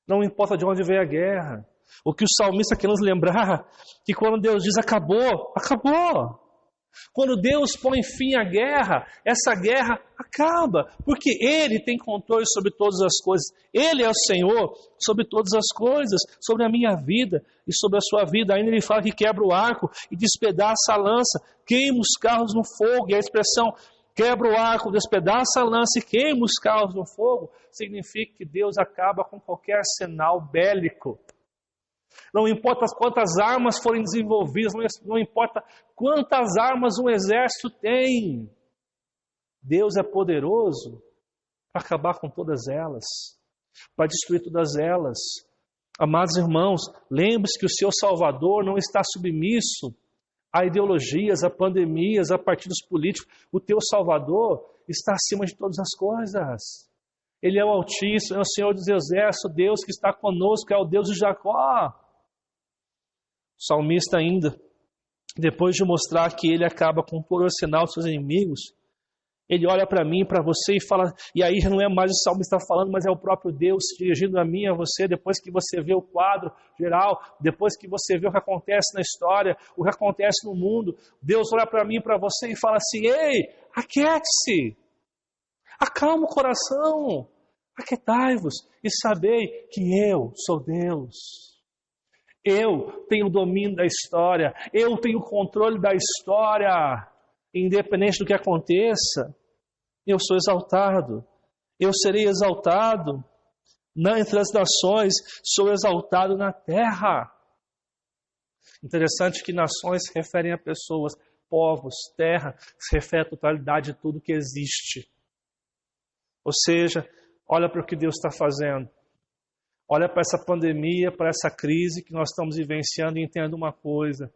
não importa de onde veio a guerra. O que o salmista quer nos lembrar, que quando Deus diz acabou, acabou. Quando Deus põe fim à guerra, essa guerra acaba, porque Ele tem controle sobre todas as coisas. Ele é o Senhor sobre todas as coisas, sobre a minha vida e sobre a sua vida. Ainda Ele fala que quebra o arco e despedaça a lança, queima os carros no fogo. E a expressão quebra o arco, despedaça a lança e queima os carros no fogo significa que Deus acaba com qualquer arsenal bélico. Não importa quantas armas forem desenvolvidas, não importa quantas armas um exército tem. Deus é poderoso para acabar com todas elas, para destruir todas elas. Amados irmãos, lembre-se que o seu Salvador não está submisso a ideologias, a pandemias, a partidos políticos. O teu Salvador está acima de todas as coisas. Ele é o Altíssimo, é o Senhor dos Exércitos, Deus que está conosco, é o Deus de Jacó. O salmista ainda, depois de mostrar que ele acaba com todo o arsenal dos seus inimigos, ele olha para mim, para você e fala, e aí não é mais o salmista falando, mas é o próprio Deus se dirigindo a mim e a você, depois que você vê o quadro geral, depois que você vê o que acontece na história, o que acontece no mundo, Deus olha para mim e para você e fala assim, ei, aquiete-se, acalma o coração, aquietai-vos e sabei que eu sou Deus. Eu tenho o domínio da história, eu tenho o controle da história, independente do que aconteça, eu sou exaltado, eu serei exaltado entre as nações, sou exaltado na terra. Interessante que nações se referem a pessoas, povos, terra, se refere à totalidade de tudo que existe. Ou seja, olha para o que Deus está fazendo. Olha para essa pandemia, para essa crise que nós estamos vivenciando e entenda uma coisa.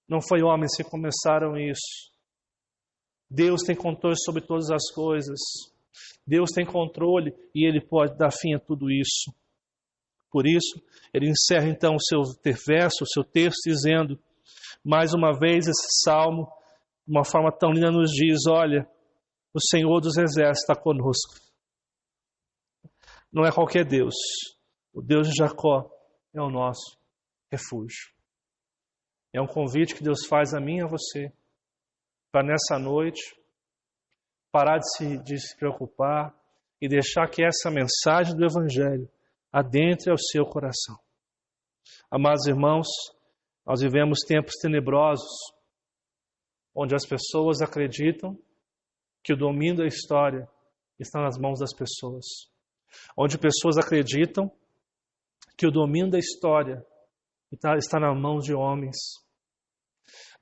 Não foi homens que começaram isso. Deus tem controle sobre todas as coisas. Deus tem controle e Ele pode dar fim a tudo isso. Por isso, ele encerra então o seu verso, o seu texto, dizendo, mais uma vez esse salmo, de uma forma tão linda, nos diz, olha, o Senhor dos Exércitos está conosco. Não é qualquer Deus. O Deus de Jacó é o nosso refúgio. É um convite que Deus faz a mim e a você, para nessa noite, parar de se preocupar e deixar que essa mensagem do Evangelho adentre ao seu coração. Amados irmãos, nós vivemos tempos tenebrosos, onde as pessoas acreditam que o domínio da história está nas mãos das pessoas. Onde pessoas acreditam que o domínio da história está nas mãos de homens.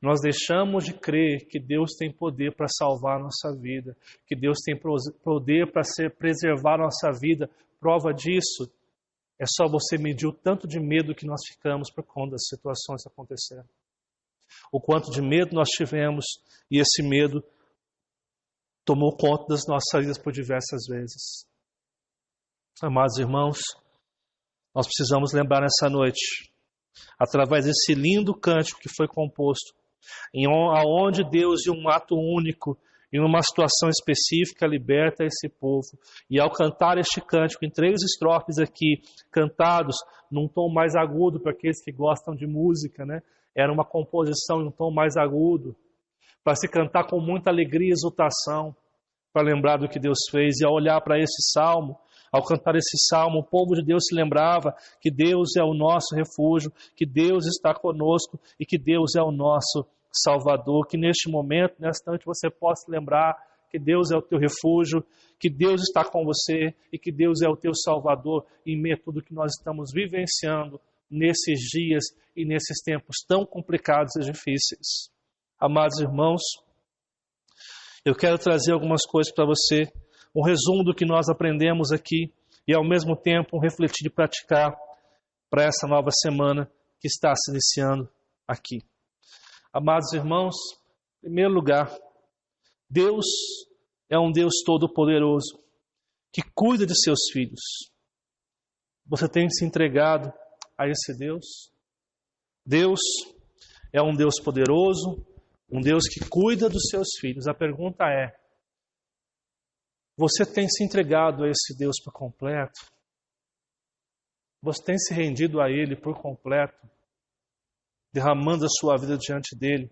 Nós deixamos de crer que Deus tem poder para salvar a nossa vida, que Deus tem poder para preservar a nossa vida. Prova disso é só você medir o tanto de medo que nós ficamos por conta das situações acontecendo. O quanto de medo nós tivemos e esse medo tomou conta das nossas vidas por diversas vezes. Amados irmãos, nós precisamos lembrar nessa noite, através desse lindo cântico que foi composto, aonde Deus, em um ato único, em uma situação específica, liberta esse povo. E ao cantar este cântico em 3 estrofes aqui, cantados num tom mais agudo, para aqueles que gostam de música, né? Era uma composição em um tom mais agudo, para se cantar com muita alegria e exultação, para lembrar do que Deus fez. E ao olhar para esse salmo, ao cantar esse salmo, o povo de Deus se lembrava que Deus é o nosso refúgio, que Deus está conosco e que Deus é o nosso Salvador. Que neste momento, nesta noite, você possa lembrar que Deus é o teu refúgio, que Deus está com você e que Deus é o teu Salvador em meio a tudo que nós estamos vivenciando nesses dias e nesses tempos tão complicados e difíceis. Amados irmãos, Eu quero trazer algumas coisas para você, um resumo do que nós aprendemos aqui e ao mesmo tempo refletir e praticar para essa nova semana que está se iniciando aqui. Amados irmãos, em primeiro lugar, Deus é um Deus todo-poderoso que cuida de seus filhos. Você tem se entregado a esse Deus? Deus é um Deus poderoso, um Deus que cuida dos seus filhos. A pergunta é: você tem se entregado a esse Deus por completo? Você tem se rendido a Ele por completo, derramando a sua vida diante dEle,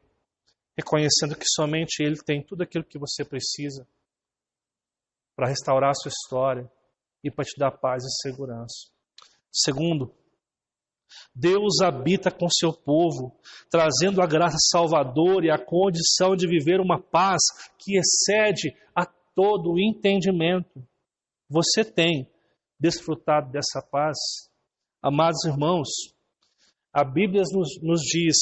reconhecendo que somente Ele tem tudo aquilo que você precisa para restaurar a sua história e para te dar paz e segurança? Segundo, Deus habita com seu povo, trazendo a graça salvadora e a condição de viver uma paz que excede a todo o entendimento. Você tem desfrutado dessa paz? Amados irmãos, a Bíblia nos diz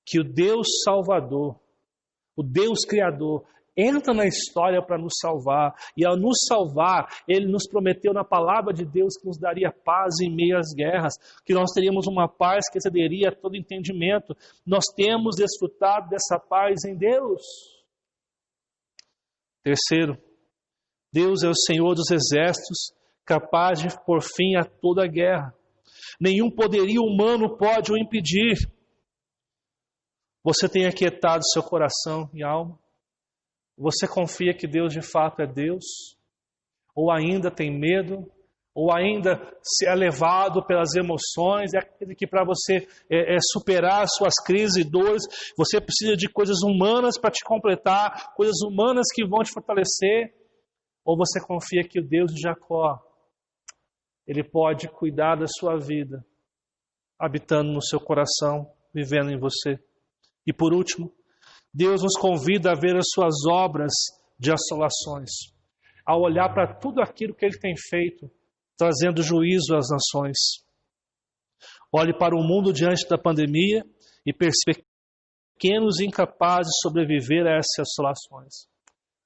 que o Deus Salvador, o Deus Criador, entra na história para nos salvar. E ao nos salvar, Ele nos prometeu na palavra de Deus que nos daria paz em meio às guerras, que nós teríamos uma paz que excederia todo entendimento. Nós temos desfrutado dessa paz em Deus. Terceiro, Deus é o Senhor dos exércitos, capaz de pôr fim a toda guerra. Nenhum poderio humano pode o impedir. Você tem aquietado seu coração e alma? Você confia que Deus de fato é Deus? Ou ainda tem medo? Ou ainda se é levado pelas emoções? É que para você superar suas crises e dores, você precisa de coisas humanas para te completar, coisas humanas que vão te fortalecer? Ou você confia que o Deus de Jacó, Ele pode cuidar da sua vida, habitando no seu coração, vivendo em você? E por último, Deus nos convida a ver as suas obras de assolações, a olhar para tudo aquilo que Ele tem feito, trazendo juízo às nações. Olhe para o mundo diante da pandemia e perceba pequenos incapazes de sobreviver a essas assolações.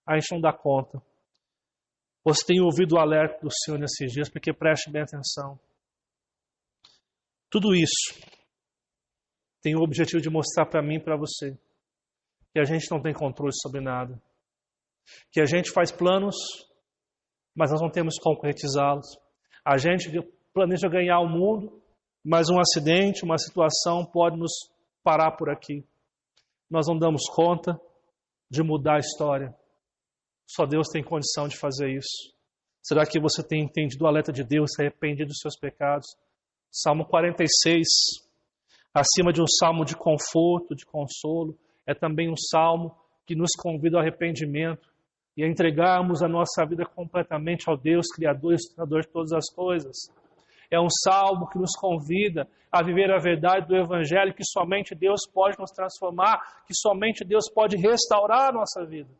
A gente não dá conta. Você tem ouvido o alerta do Senhor nesses dias, porque preste bem atenção. Tudo isso tem o objetivo de mostrar para mim e para você que a gente não tem controle sobre nada. Que a gente faz planos, mas nós não temos como concretizá-los. A gente planeja ganhar o mundo, mas um acidente, uma situação pode nos parar por aqui. Nós não damos conta de mudar a história. Só Deus tem condição de fazer isso. Será que você tem entendido o alerta de Deus, se arrependido dos seus pecados? Salmo 46, acima de um salmo de conforto, de consolo, é também um salmo que nos convida ao arrependimento e a entregarmos a nossa vida completamente ao Deus Criador e Sustentador de todas as coisas. É um salmo que nos convida a viver a verdade do Evangelho, que somente Deus pode nos transformar, que somente Deus pode restaurar a nossa vida.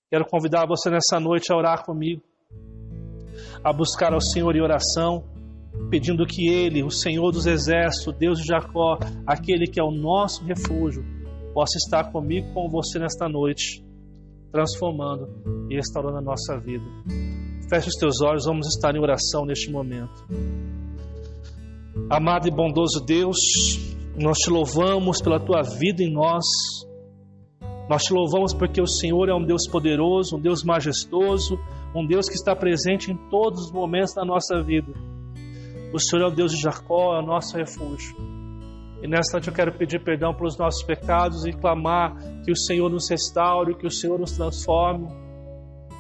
Quero convidar você nessa noite a orar comigo, a buscar ao Senhor em oração, pedindo que Ele, o Senhor dos exércitos, o Deus de Jacó, aquele que é o nosso refúgio, possa estar comigo, com você nesta noite, transformando e restaurando a nossa vida. Feche os teus olhos, vamos estar em oração neste momento. Amado e bondoso Deus, nós te louvamos pela tua vida em nós. Nós te louvamos porque o Senhor é um Deus poderoso, um Deus majestoso, um Deus que está presente em todos os momentos da nossa vida. O Senhor é o Deus de Jacó, é o nosso refúgio. E nesta noite eu quero pedir perdão pelos nossos pecados e clamar que o Senhor nos restaure, que o Senhor nos transforme,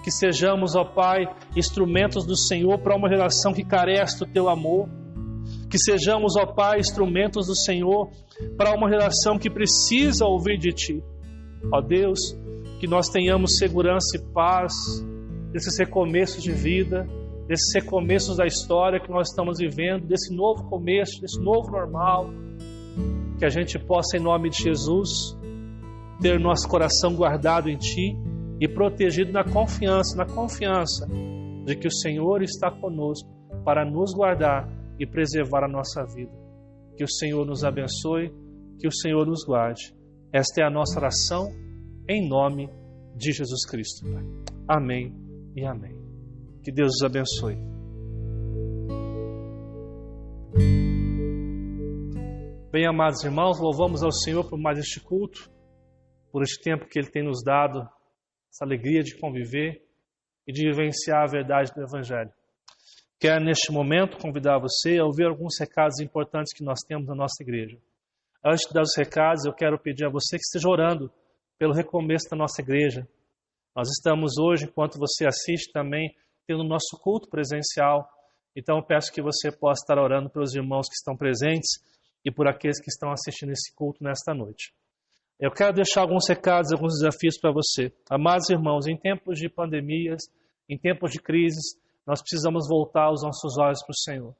que sejamos, ó Pai, instrumentos do Senhor para uma geração que carece do Teu amor, que sejamos, ó Pai, instrumentos do Senhor para uma geração que precisa ouvir de Ti. Ó Deus, que nós tenhamos segurança e paz desses recomeços de vida, desses recomeços da história que nós estamos vivendo, desse novo começo, desse novo normal, que a gente possa, em nome de Jesus, ter nosso coração guardado em Ti e protegido na confiança de que o Senhor está conosco para nos guardar e preservar a nossa vida. Que o Senhor nos abençoe, que o Senhor nos guarde. Esta é a nossa oração, em nome de Jesus Cristo, Pai. Amém e amém. Que Deus os abençoe. Bem, amados irmãos, louvamos ao Senhor por mais este culto, por este tempo que Ele tem nos dado, essa alegria de conviver e de vivenciar a verdade do Evangelho. Quero, neste momento, convidar você a ouvir alguns recados importantes que nós temos na nossa igreja. Antes de dar os recados, eu quero pedir a você que esteja orando pelo recomeço da nossa igreja. Nós estamos hoje, enquanto você assiste também, tendo o nosso culto presencial. Então, eu peço que você possa estar orando pelos irmãos que estão presentes e por aqueles que estão assistindo esse culto nesta noite. Eu quero deixar alguns recados, alguns desafios para você. Amados irmãos, em tempos de pandemias, em tempos de crises, nós precisamos voltar os nossos olhos para o Senhor.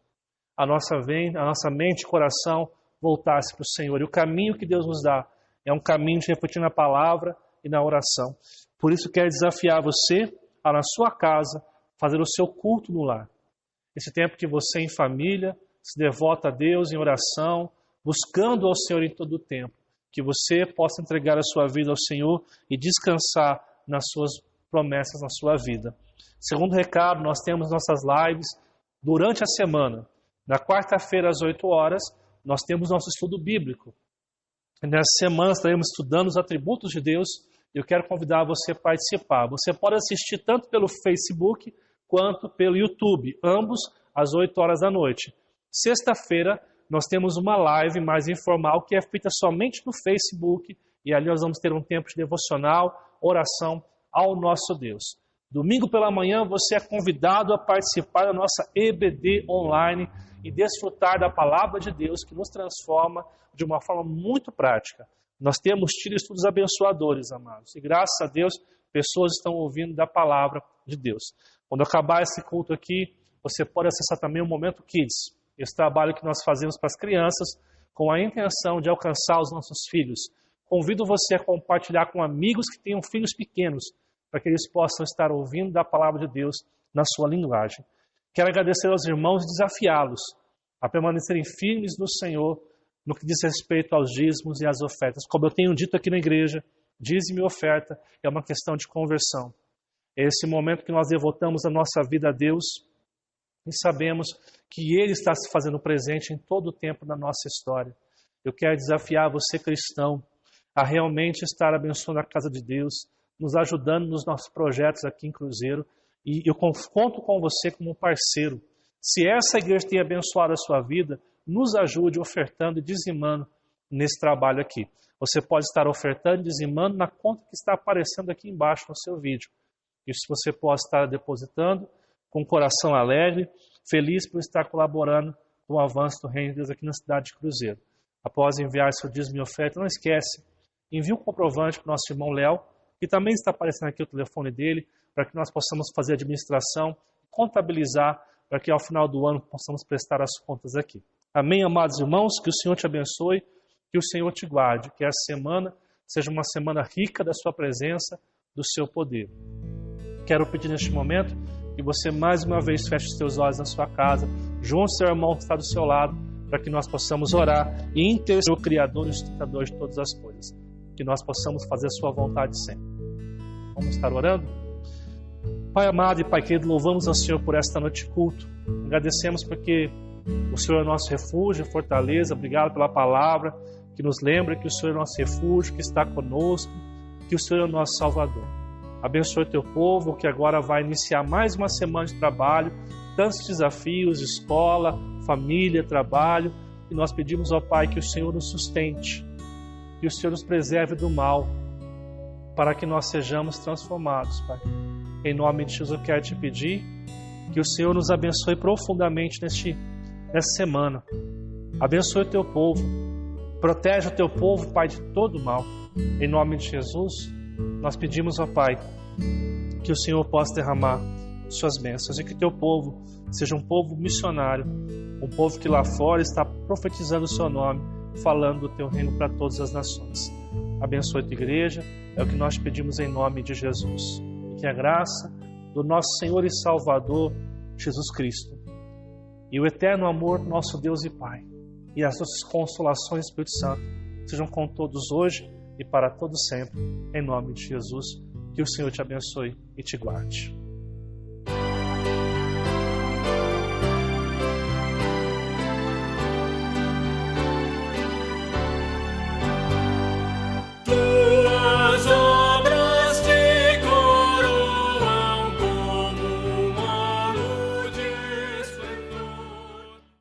A nossa mente e coração voltar-se para o Senhor. E o caminho que Deus nos dá é um caminho de refletir na palavra e na oração. Por isso, quero desafiar você a, na sua casa, fazer o seu culto no lar. Esse tempo que você, em família, se devota a Deus em oração, buscando ao Senhor em todo o tempo. Que você possa entregar a sua vida ao Senhor e descansar nas suas promessas na sua vida. Segundo recado, nós temos nossas lives durante a semana. Na quarta-feira, às 8 horas, nós temos nosso estudo bíblico. Nessa semana, estaremos estudando os atributos de Deus. Eu quero convidar você a participar. Você pode assistir tanto pelo Facebook quanto pelo YouTube, ambos às 8 horas da noite. Sexta-feira, nós temos uma live mais informal que é feita somente no Facebook e ali nós vamos ter um tempo de devocional, oração ao nosso Deus. Domingo pela manhã você é convidado a participar da nossa EBD online e desfrutar da palavra de Deus que nos transforma de uma forma muito prática. Nós temos tido estudos abençoadores, amados, e graças a Deus pessoas estão ouvindo da palavra de Deus. Quando acabar esse culto aqui, você pode acessar também o Momento Kids, esse trabalho que nós fazemos para as crianças com a intenção de alcançar os nossos filhos. Convido você a compartilhar com amigos que tenham filhos pequenos, para que eles possam estar ouvindo da palavra de Deus na sua linguagem. Quero agradecer aos irmãos e desafiá-los a permanecerem firmes no Senhor no que diz respeito aos dízimos e às ofertas. Como eu tenho dito aqui na igreja, dízimo e oferta é uma questão de conversão. É esse momento que nós devotamos a nossa vida a Deus e sabemos que Ele está se fazendo presente em todo o tempo da nossa história. Eu quero desafiar você, cristão, a realmente estar abençoando a casa de Deus, nos ajudando nos nossos projetos aqui em Cruzeiro, e eu conto com você como um parceiro. Se essa igreja tem abençoado a sua vida, nos ajude ofertando e dizimando nesse trabalho aqui. Você pode estar ofertando e dizimando na conta que está aparecendo aqui embaixo no seu vídeo. Isso você pode estar depositando com o coração alegre, feliz por estar colaborando com o avanço do Reino de Deus aqui na cidade de Cruzeiro. Após enviar seu dízimo e oferta, não esquece, envie um comprovante para o nosso irmão Léo, que também está aparecendo aqui o telefone dele, para que nós possamos fazer a administração, contabilizar, para que ao final do ano possamos prestar as contas aqui. Amém, amados irmãos? Que o Senhor te abençoe, que o Senhor te guarde, que essa semana seja uma semana rica da sua presença, do seu poder. Quero pedir neste momento que você mais uma vez feche os seus olhos na sua casa, junto ao seu irmão que está do seu lado, para que nós possamos orar e interceder o Criador e o sustentador de todas as coisas. Que nós possamos fazer a sua vontade sempre. Vamos estar orando? Pai amado e Pai querido, louvamos ao Senhor por esta noite de culto. Agradecemos porque o Senhor é nosso refúgio, fortaleza. Obrigado pela palavra que nos lembra que o Senhor é nosso refúgio, que está conosco, que o Senhor é o nosso Salvador. Abençoe o teu povo que agora vai iniciar mais uma semana de trabalho, tantos desafios, escola, família, trabalho. E nós pedimos ao Pai que o Senhor nos sustente, que o Senhor nos preserve do mal, para que nós sejamos transformados, Pai. Em nome de Jesus eu quero te pedir que o Senhor nos abençoe profundamente nessa semana. Abençoe o teu povo, protege o teu povo, Pai, de todo o mal. Em nome de Jesus, nós pedimos ao Pai que o Senhor possa derramar suas bênçãos e que teu povo seja um povo missionário, um povo que lá fora está profetizando o seu nome, falando do teu reino para todas as nações. Abençoe a tua igreja, é o que nós pedimos em nome de Jesus. E que a graça do nosso Senhor e Salvador, Jesus Cristo, e o eterno amor do nosso Deus e Pai, e as nossas consolações, Espírito Santo, sejam com todos hoje e para todos sempre, em nome de Jesus. Que Que o Senhor te abençoe e te guarde.